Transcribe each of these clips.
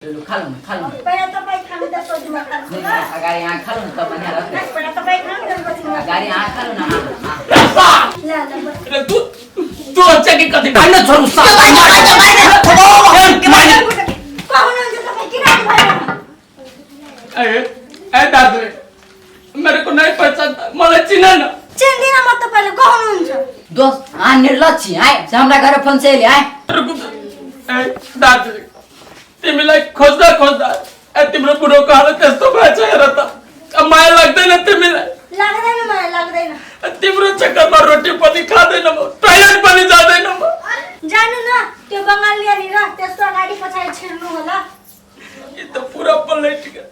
खा लो पहले तो भाई खाने दे तो जुमा खा लो ना अगर यहाँ खा लो तो बढ़िया रहता है पहले तो भाई खाने दे तो जुमा अगर यहाँ खा लो ना ला तू अच्छा की कथी खाना छोड़ू साला कौन है जो तो भाई किरा भाई ए दादू मेरे को नहीं पहचानता मला चिन्ह ना चिंदी ना मत पहले कौन हुन्छ दोस्त आ निर्लज्जी आए से हमरा घर फोन से ले आए ए दादू तिमीलाई खोज्दा ए तिम्रो बुढो को हालत त्यस्तो भएछ हेर त माया लाग्दैन तिमीलाई लाग्दैन मलाई लाग्दैन तिम्रो चक्करमा रोटी पनि खादैन म टोयलेट पनि जादैन म जानु न त्यो बंगाली नि र त्यस्तो गाडी पछाडी छिर्नु होला ये तो पूरा पलट गया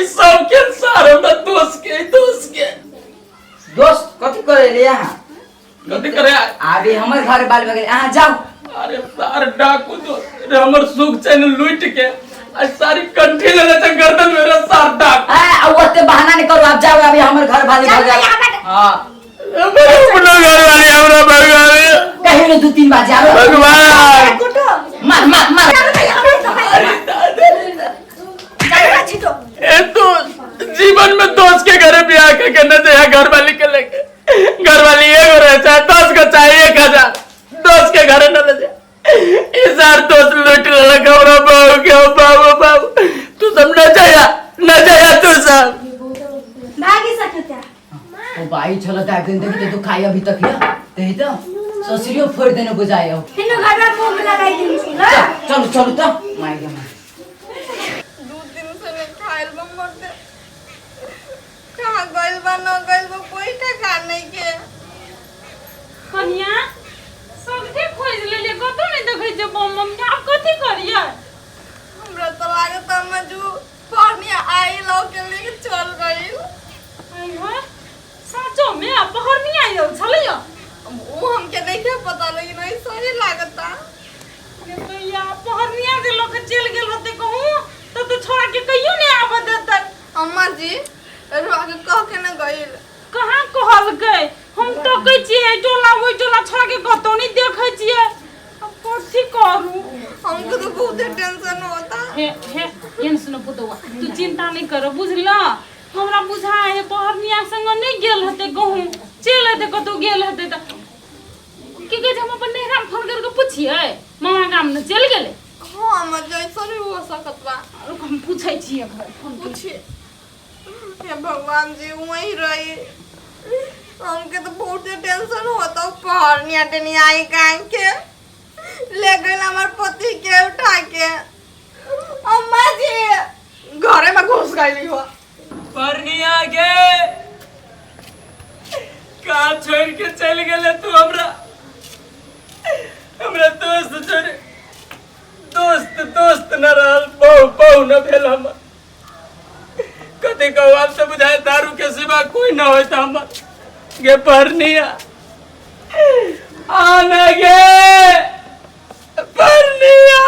इस सब के सारे में दोस्त के दोस्त कथी करे ले यहाँ गलती करे अभी हमर घर बाल बगल यहाँ जाओ अरे सार डाकू तो रे हमर सुख चैन लूट के आज सारी कंठी ले लेते गर्दन मेरा सार डाक अब ओते बहाना नहीं करो आप जाओ अभी हमर घर वाले भाग जाओ हां मेरे अपना घर वाले हमरा भगवान कहीं ने 2-3 बार जाओ भगवान कुटो मार जानु छिटो ए तो जीवन में दोस्त के घर ब्याह के करना चाहिए घर वाली के लेके घर वाली ये हो रहा है दोस्त को चाहिए 1000 दोस्त के घर न ले जा इस यार दोस्त लूट लगा और बाबू तू सब न जाया तू सब भागी सक्यो त्या ओ भाई चलो त दिन देखि तो खाइ अभी तक या त्यही त ससुरियो फोड़ देने बुझायो हिनो घरमा बोम लगाइदिन्छु ल चलो त माइगा दूध दिन से ने खाइल बम करते कहाँ गइल बा न गइल बा कोई ठेका नहीं के कन्या सबके खोज ले कतो नहीं देखै जे बम आप कथि करिया हमरा तो लागत मजू पानी आई लो के लेके चल गइल आई हो सचो में आप बाहर नहीं आई हो छलियो वो हमके नहीं के पता लेकिन ऐसा ही लागता ये तो या बाहर नहीं आ लोग चल गेल होते कहूं तो तू छोड़ा के कहियो नहीं आब देता अम्मा जी आगे कह के न गइल कहां कहल गए हम तो कहै छियै टोला ओइ टोला छोड़ा के कतो नहीं देखै छियै अब कथि करू हमको तो बहुत टेंशन होता हे टेंशन पुतवा तू चिंता नहीं करो बुझला हमरा बुझा है पहरनिया संग नहीं गेल हते कहूं चल हते कतो गेल हते त की कहे हम अपन नेहरा फोन करके पूछिए मामा काम न चल गेले हां अम्मा जैसा नहीं हो सकत बा रुक हम पूछै छियै घर फोन पूछिए हे भगवान जी वही रही हमके तो बहुत टेंशन होता पहाड़ नहीं आई काहे के ले गइल हमार पति के उठा के अम्मा जी घरे में घुस गइली हो परनिया गे का छोड़ के चल गेले तू हमरा दोस्त छोड़ दोस्त न रहल बहु न भेल हम कते कहब से बुझाए दारू के सिवा कोई न होय त हमर गे परनिया आना गे परनिया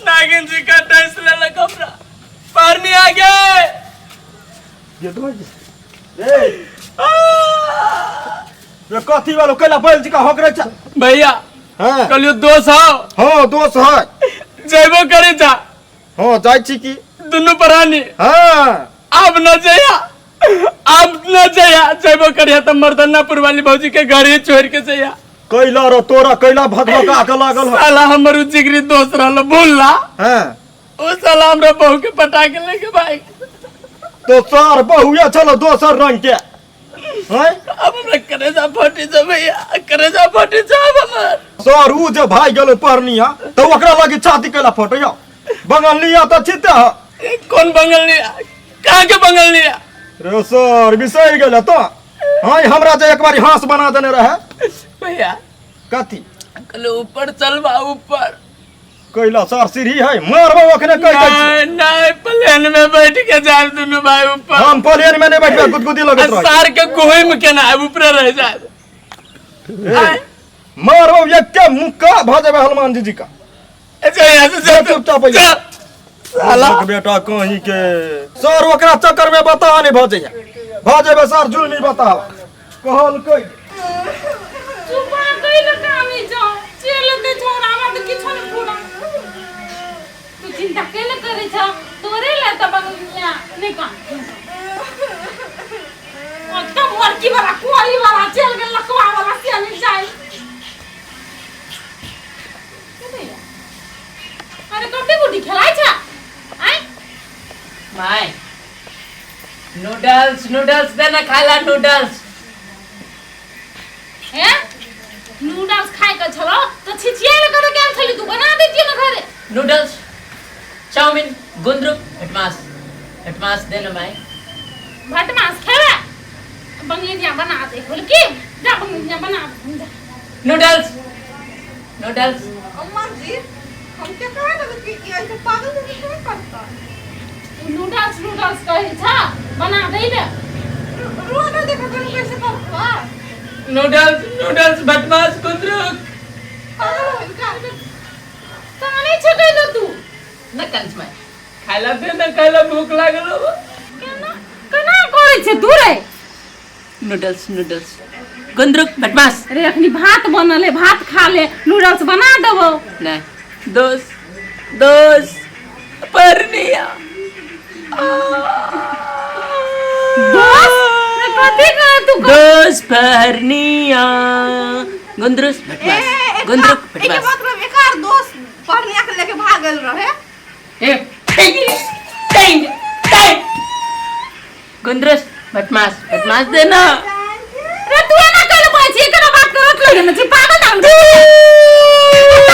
नागिन जी का डांस ले लगा हमरा पानी आ गए ये तो ये कथी वालो कैला बैल जी का हकरे छ भैया हां कलियो दोस्त हो हां दोस्त है जइबो करे जा हां जाय छी की दुनु प्राणी हां अब न जया जइबो करे त मर्दनापुर वाली भौजी के घर ही छोड़ के जया कैला रो तोरा कैला भगभगा के लागल है साला हमर जिगरी दोस्त रहल भूलला हां ओ साला हमरा बहू के पटा के लेके भाई तो सार बहुया चलो दोसर रंग के हैं अब हमरा करेजा फटी जा भैया करेजा फटी जा हमर सर उ जे भाई गेल परनिया तो ओकरा लगी छाती कैला फटयो बंगलिया त छिते है कौन बंगलिया कहां के बंगलिया रे सर बिसर गेल तो हां हमरा जे एक बारी हांस बना देने रहे भैया कथी कल ऊपर चलबा ऊपर कैला सर सीढ़ी है मारबो ओखने कह नहीं प्लेन में बैठ के जाए दोनों भाई ऊपर हम प्लेन में नहीं बैठबे गुदगुदी लगत रह सार के घुम के ना ऊपर रह जाए मारबो एके मुक्का भ जाबे हनुमान जी का अच्छा यहां से चुपचाप साला बेटा कहीं के सर ओकरा चक्कर में बता नहीं भ जाए सर जुल्मी बताओ कहल कोई चिंता केले करे छ तोरे ले त बंगलिया नहीं का तो मोरकी वाला कोरी वाला चल गेल लकवा वाला से नहीं जाई अरे कबड्डी गुड्डी खेलाय छ आय माय नूडल्स देना खाला नूडल्स हैं नूडल्स खाए का छलो तो छिछियाले करे केम छली तू बना दीजिए ना घरे नूडल्स चाउमीन गुंद्रुक हटमास देना माय भटमास खेला बंगलिया बना दे बोल की जा बंगलिया बना दे जा नूडल्स अम्मा जी हम क्या कहे ना कि ऐसे पागल जैसे क्यों करता नूडल्स कहे था बना दे दे रोना देखा तुम कैसे करता नूडल्स बदमाश गुंद्रुक ताने छकैलो तू न कंस माय खाला दे न खाला भूख लागल हो कना करे छे तू रे नूडल्स गुंद्रुक बदमाश रे अखनी भात बनल है भात खा ले नूडल्स बना देबो नहीं दोस्त परनिया दोस्त रे कथि कह तू दोस्त परनिया गुंद्रुक बदमाश गुंद्रुक एक बदमाश मतलब एक और दोस्त पढ़निया के लेके भागल रहे ए गुंद्रुक बदमाश देना रे तू ना कर पाछी एकरा बात करत लगे न छी पागल नाम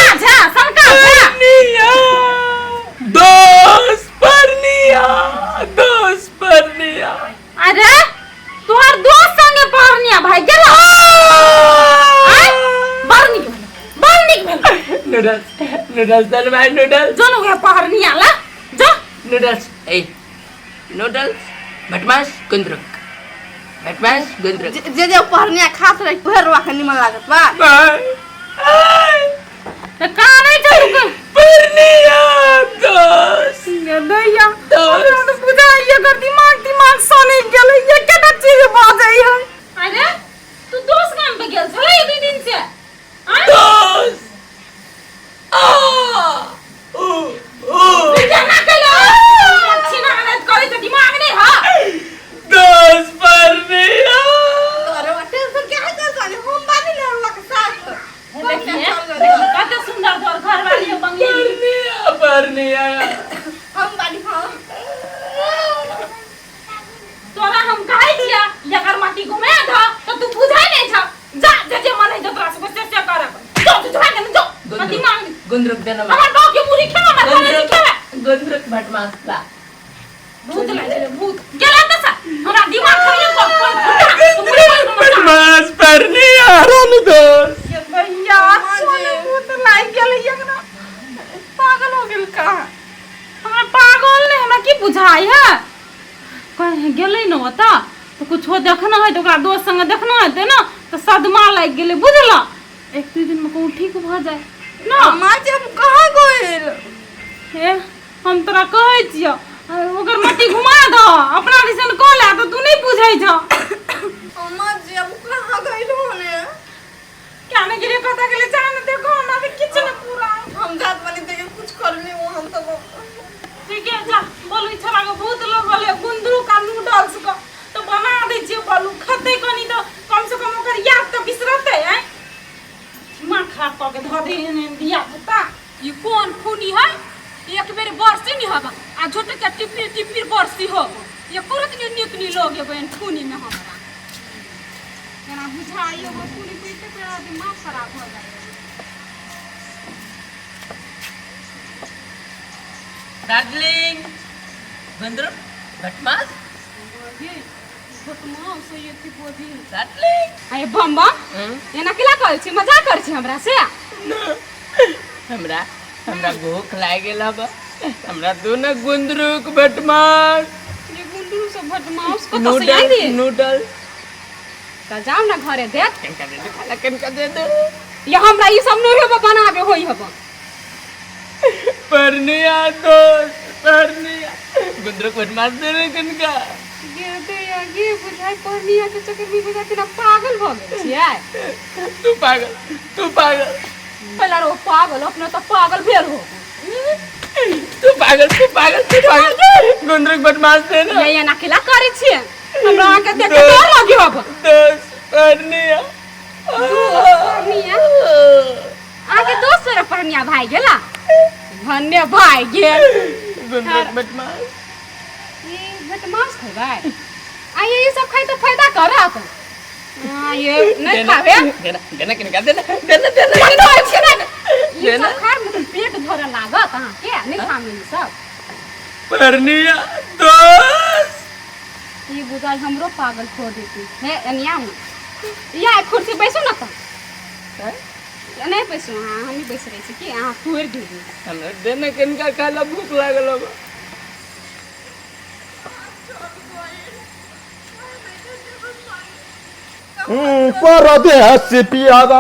अच्छा संका परनिया दोस्त परनिया अरे तोहर दोस्त संगे पढ़निया भाई गेलो बरनी नूडल्स दल भाई नूडल्स जोनो ये पढ़निया ला जा नूडल्स बदमाश गुंद्रुक जे पढ़निया खात रही तुहे रुआ के निमन लागत बा तो काने चलू के परनिया दोस्त ये दैया दोस्त। तो पूजा ये कर दिमाग सोने गेले ये केटा चीज बाजे है अरे तू दोस्त काम पे गेल छले ये दिन से दोस्त जाना केलो अच्छी ना मेहनत करे तो दिमाग नहीं हा दोस्त परनिया अरे टेंशन क्या है जाने हम बानी ले रुआ के साथ देखिए कते सुंदर तोर घर वाली है बंगली परनिया हम बानी खाओ तोरा हम काहे दिया लेकर माटी घुमे था तो तू बुझाई नहीं था जा जे मन है जतरा से से कर जो तू जा के जो मती मांग गुंद्रुक देना हमार गांव के पूरी खेवा मत खाने खेवा गुंद्रुक बदमाश ला भूत लागे भूत गेला तसा हमरा दिमाग खराब कर बदमाश परनिया रानू दोस्त ये भैया सोने भूत लाग गेले एकरा पागल हो गेल का हमरा पागल ने हमरा की बुझाई है कहीं गेले न होता तो कुछ हो देखना है तो ओकरा दोस्त संग देखना है ना तो सदमा लाग गेले बुझला एक दू दिन में कहूं ठीक भ जाए ना अम्मा जी हम कहां गइल हे हम तोरा कहै छियो ओकर मट्टी घुमा दो अपना दिसन को ला तो तू नहीं बुझै छ अम्मा जी हम कहां गइल होने क्या ने गिरे पता के ले जान देखो हमरा के किचन पूरा हम जात बनी देखे कुछ करने वो हम तो ठीक है जा बोलू छला को बहुत लोग बोले गुंदरू का नूडल्स को तो बना दे छियो बोलू खते कोनी तो कम से कम ओकर याद तो बिसरते हैं मां खराब क के ध दे दिया पता ये कौन खूनी है एक बेर बरसी नहीं होगा आ छोटे का टिपी बरसी हो ये करत नहीं निकली लोग ये बहन खूनी में हमरा जना बुझाइयो वो खूनी पीते तेरा दिमाग खराब हो जाए डार्लिंग गुंद्रुक बदमाश बतमाओ से ये की बोझी डार्लिंग अरे बम्बा एना केला कहै छी मजाक कर छी हमरा से हमरा भूख लाग गेल बा हमरा दोनों गुंद्रुक बदमाश ये गुंडरू से बदमाश को तो से आई दे नूडल्स का जाओ ना घरे देख कनका दे दे खाला कनका दे दे ये हमरा ये सब नहीं होबा बनाबे होई होबा परनिया दोस्त परनिया गुंद्रुक बदमाश दे रे कनका ये दे ये बुझाई पढ़निया के चक्कर में बुझाई तेरा पागल हो गेल छियै तू पागल पहला रो पागल अपने तो पागल भेल हो तू पागल गुंदरुक बदमाश थे ना ये ना खिला करी छिए हमरा के देख के डर लगी अब दोस्त परनिया परनिया आगे दोस्त रे परनिया भाई गेला भन्ने भाई गेल गुंदरुक बदमाश ये बदमाश है भाई आ ये सब खाई तो फायदा करत ये नहीं खावे देना किन का देना ये सब खार में पेट भरा लागत हां के नहीं खामे सब परनिया दोस्त ये बुझाई हमरो पागल छोड़ देती है अनिया या कुर्सी बैसो ना तो नहीं बैसो हां हम ही बैस रही छी कि हां तोड़ दे हमरा देना किन का खाला भूख लागल बा परदेश पियावा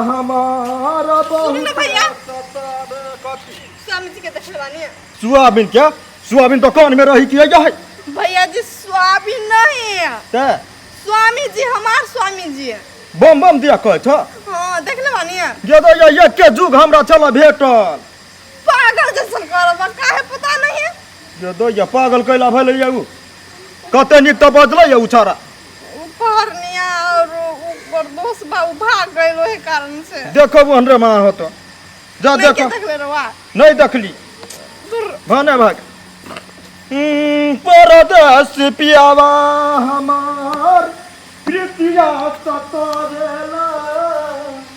हमारा सुन ना भैया बहुत स्वामी जी के देखलवानी सोयाबीन क्या सोयाबीन दुकान में रही कि है भैया जी स्वामी नहीं ते स्वामी जी हमार स्वामी जी बम बम दिया कह छ हाँ देखलवानी ये तो ये के जुग हमरा चला भेटल पागल जैसन करबा काहे पता नहीं ये तो ये पागल कैला भले ये कते निक तो बजले ये उछारा परनिया और ऊपर दोस्त बाबू भाग गए ओहे कारण से देखो वो हमरे मां होतो जा देखो देखले रवा नहीं देखली भने भाग परदेश पियावा हमार प्रीतिया सतावेला